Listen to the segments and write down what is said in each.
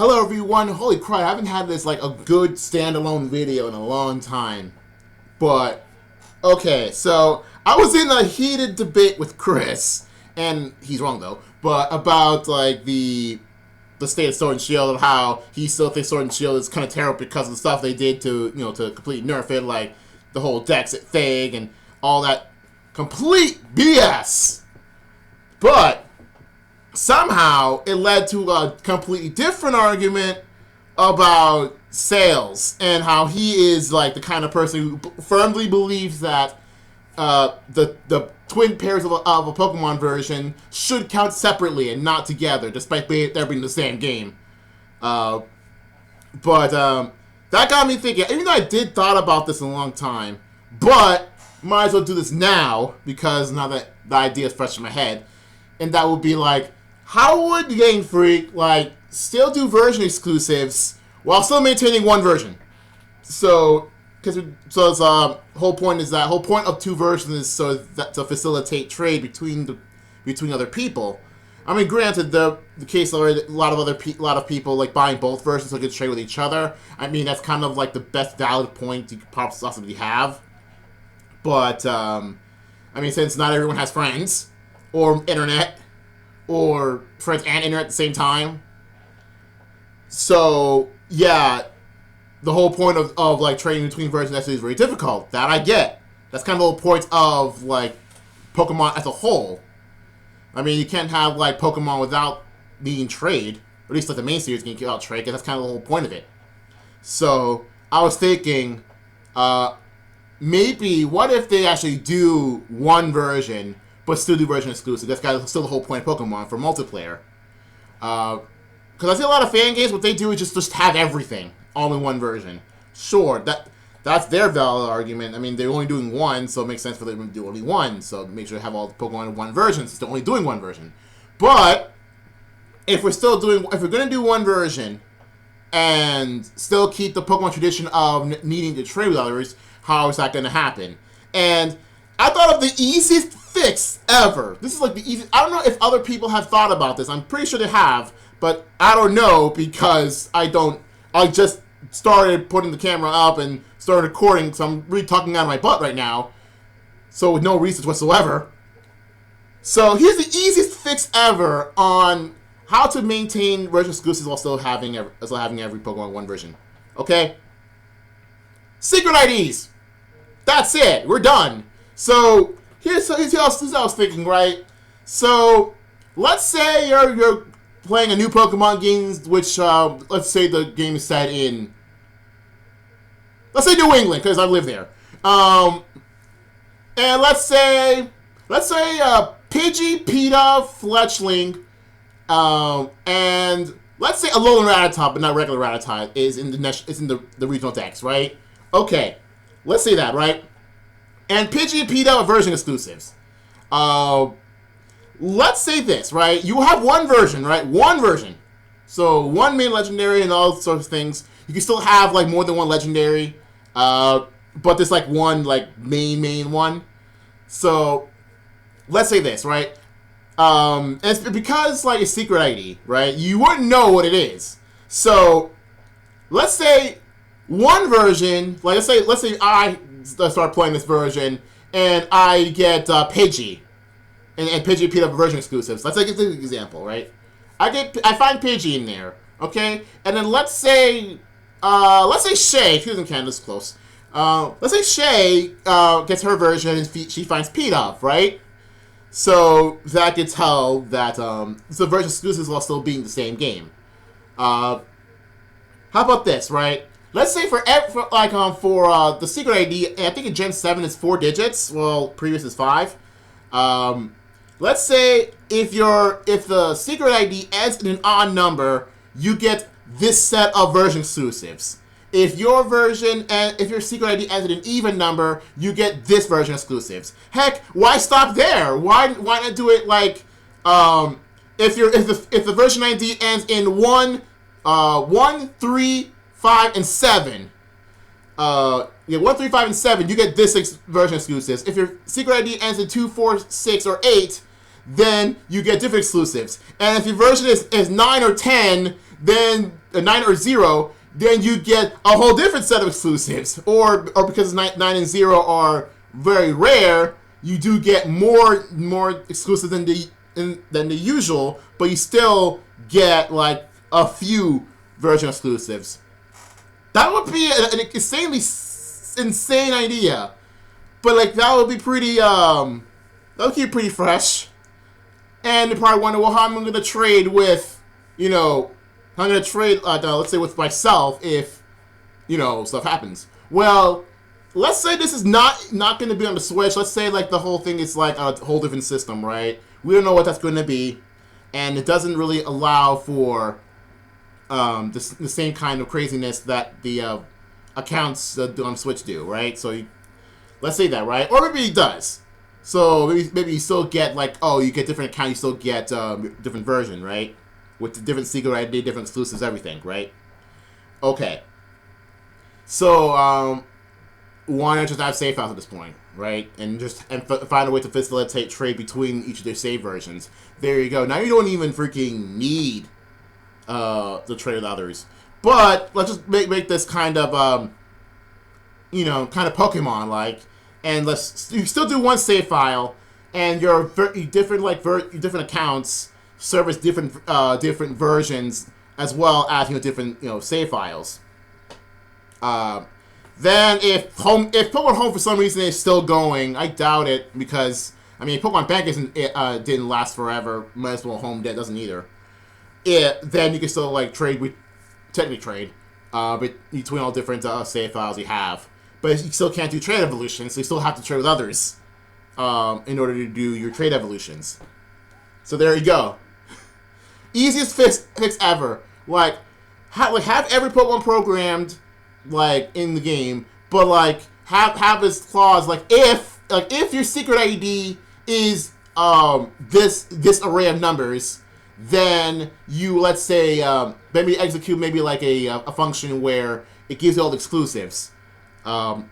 Hello everyone, holy crap, I haven't had this like a good standalone video in a long time. But, okay, so I was in a heated debate with Chris, and he's wrong though, but about like the state of Sword and Shield and how he still thinks Sword and Shield is kind of terrible because of the stuff they did to, to completely nerf it, like the whole Dexit thing and all that complete BS. But somehow it led to a completely different argument about sales and how he is like the kind of person who firmly believes that the twin pairs of a Pokemon version should count separately and not together, despite there being the same game. But that got me thinking, even though I did thought about this in a long time, but might as well do this now because now that the idea is fresh in my head, and that would be like, how would Game Freak like still do version exclusives while still maintaining one version? So the whole point of two versions is so that to facilitate trade between other people. I mean, granted, the case already, a lot of people like buying both versions so they can trade with each other. I mean, that's kind of like the best valid point you could possibly have. But I mean, since not everyone has friends or internet, or friends and internet at the same time. So, yeah, the whole point of like, trading between versions actually is very difficult. That I get. That's kind of the whole point of, like, Pokemon as a whole. I mean, you can't have, like, Pokemon without needing trade. Or at least, like, the main series can get out trade, because that's kind of the whole point of it. So, I was thinking, maybe, what if they actually do one version but still do version exclusive? That's still the whole point of Pokemon for multiplayer. Because I see a lot of fan games, what they do is just have everything all in one version. Sure, that's their valid argument. I mean, they're only doing one, so it makes sense for them to do only one. So make sure to have all the Pokemon in one version, since they're only doing one version. But if we're going to do one version and still keep the Pokemon tradition of needing to trade with others, how is that going to happen? And I thought of the easiest fix ever. This is like the easiest. I don't know if other people have thought about this. I'm pretty sure they have, but I don't know because I just started putting the camera up and started recording, so I'm really talking out of my butt right now. So with no research whatsoever. So here's the easiest fix ever on how to maintain version exclusives while still having every Pokemon in one version. Okay? Secret IDs. That's it. We're done. So here's what I was thinking, right? So let's say you're playing a new Pokemon game, which let's say the game is set in, let's say New England, because I live there. And let's say Pidgey, PETA, Fletchling, and let's say Alolan Rattata, but not regular Rattata, is in the regional decks, right? Okay, let's say that, right? And Pidgey and PETA are version exclusives. Let's say this, right? You have one version, right? One version. So one main legendary and all sorts of things. You can still have like more than one legendary, but there's like one like main one. So let's say this, right? And it's because like a secret ID, right? You wouldn't know what it is. So let's say one version, like let's say I start playing this version and I get Pidgey. And Pidgey and PETA version exclusives. Let's take an example, right? I find Pidgey in there, okay? And then let's say Shay, she doesn't count, this close. Let's say Shay gets her version and she finds PETA, right? So that can tell that the version exclusives while still being the same game. How about this, right? Let's say for the secret ID, I think in Gen 7 is 4 digits. Well, previous is 5. Let's say if the secret ID ends in an odd number, you get this set of version exclusives. If your secret ID ends in an even number, you get this version exclusives. Heck, why stop there? Why not do it like if the version ID ends in 1, 3, 5, and 7. 1, 3, 5, and 7, you get this version exclusives. If your secret ID ends in 2, 4, 6, or 8, then you get different exclusives. And if your version is 9 or 10, then a 9 or 0, then you get a whole different set of exclusives. Or because 9 and 0 are very rare, you do get more exclusive than the usual, but you still get like a few version exclusives. That would be an insane idea, but like that would be pretty fresh. And you probably wonder, well, how am I going to trade with, I'm going to trade, let's say with myself if, stuff happens. Well, let's say this is not going to be on the Switch. Let's say like the whole thing is like a whole different system, right? We don't know what that's going to be, and it doesn't really allow for the same kind of craziness that the accounts on Switch do, right? So let's say that, right? Or maybe it does. So maybe you still get like, you get different accounts, you still get different version, right? With the different secret ID, different exclusives, everything, right? Okay. So why not just have save files at this point, right? And find a way to facilitate trade between each of their save versions. There you go. Now you don't even freaking need the trade with others. But let's just make this kind of kind of Pokemon like, and you still do one save file, and your different accounts service different versions as well as different save files. Then if Pokemon Home for some reason is still going, I doubt it, because Pokemon Bank didn't last forever. Might as well Home doesn't either. Then you can still like trade between all different save files you have, but you still can't do trade evolutions, so you still have to trade with others in order to do your trade evolutions. So there you go. Easiest fix ever. Like have every Pokemon programmed like in the game, but like have this clause like if your secret ID is this array of numbers, then you, let's say, maybe execute like a function where it gives you all the exclusives. I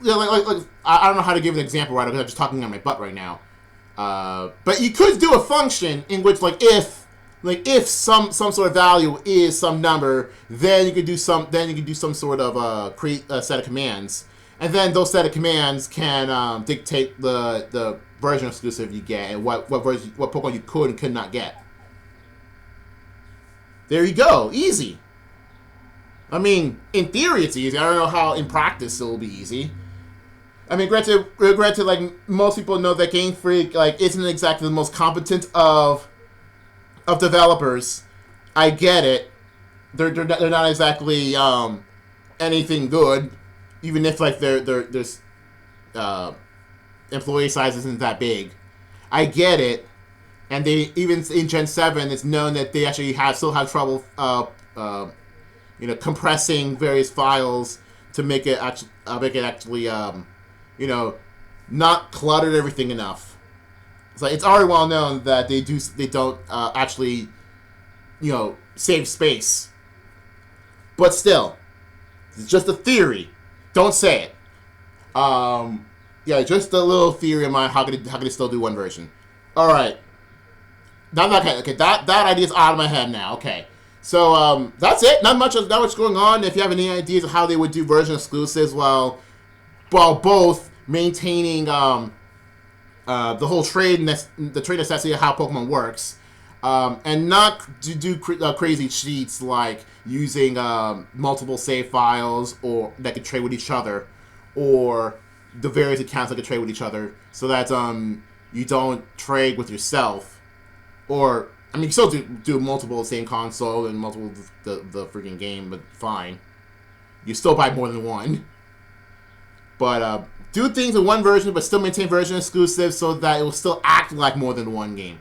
don't know how to give an example right now because I'm just talking on my butt right now. But you could do a function in which if some sort of value is some number, then you could do some sort of create a set of commands, and then those set of commands can dictate the version exclusive you get and what Pokemon you could and could not get. There you go, easy. In theory it's easy. I don't know how in practice it will be easy. Granted, like most people know that Game Freak isn't exactly the most competent of developers. I get it. They're not exactly anything good, even if their employee size isn't that big. I get it, and they even in Gen 7, it's known that they actually still have trouble compressing various files to make it actually not cluttered everything enough. It's already well known that they don't actually save space. But still, it's just a theory. Don't say it. Just a little theory of mine. How could it still do one version? All right. That idea is out of my head now. Okay. So that's it. Not much going on. If you have any ideas of how they would do version exclusives while both maintaining the whole trade necessity of how Pokemon works, and not to do crazy cheats like using multiple save files or that could trade with each other, or the various accounts that could trade with each other, so that you don't trade with yourself, or you can still do multiple same console and multiple the freaking game, but fine, you still buy more than one. But do things in one version, but still maintain version exclusive so that it will still act like more than one game.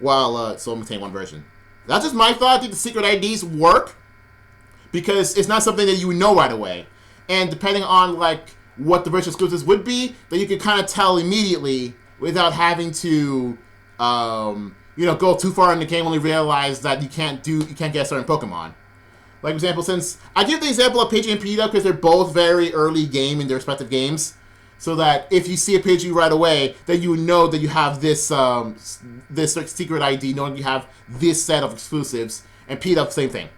While still maintain one version. That's just my thought. I think the secret IDs work because it's not something that you would know right away. And depending on what the version exclusives would be, then you can kind of tell immediately without having to go too far in the game, only realize that you can't get a certain Pokemon. Like, for example, since I give the example of Pidgey and Pidgeot because they're both very early game in their respective games. so that if you see a page right away, then you know that you have this this like, secret ID, knowing you have this set of exclusives. And P-Dub, same thing.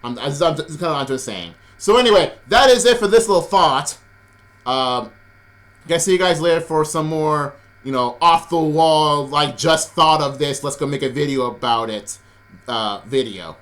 I'm just kind of onto saying. So anyway, that is it for this little thought. Guys, see you guys later for some more, you know, off the wall, like just thought of this. Let's go make a video about it. Video.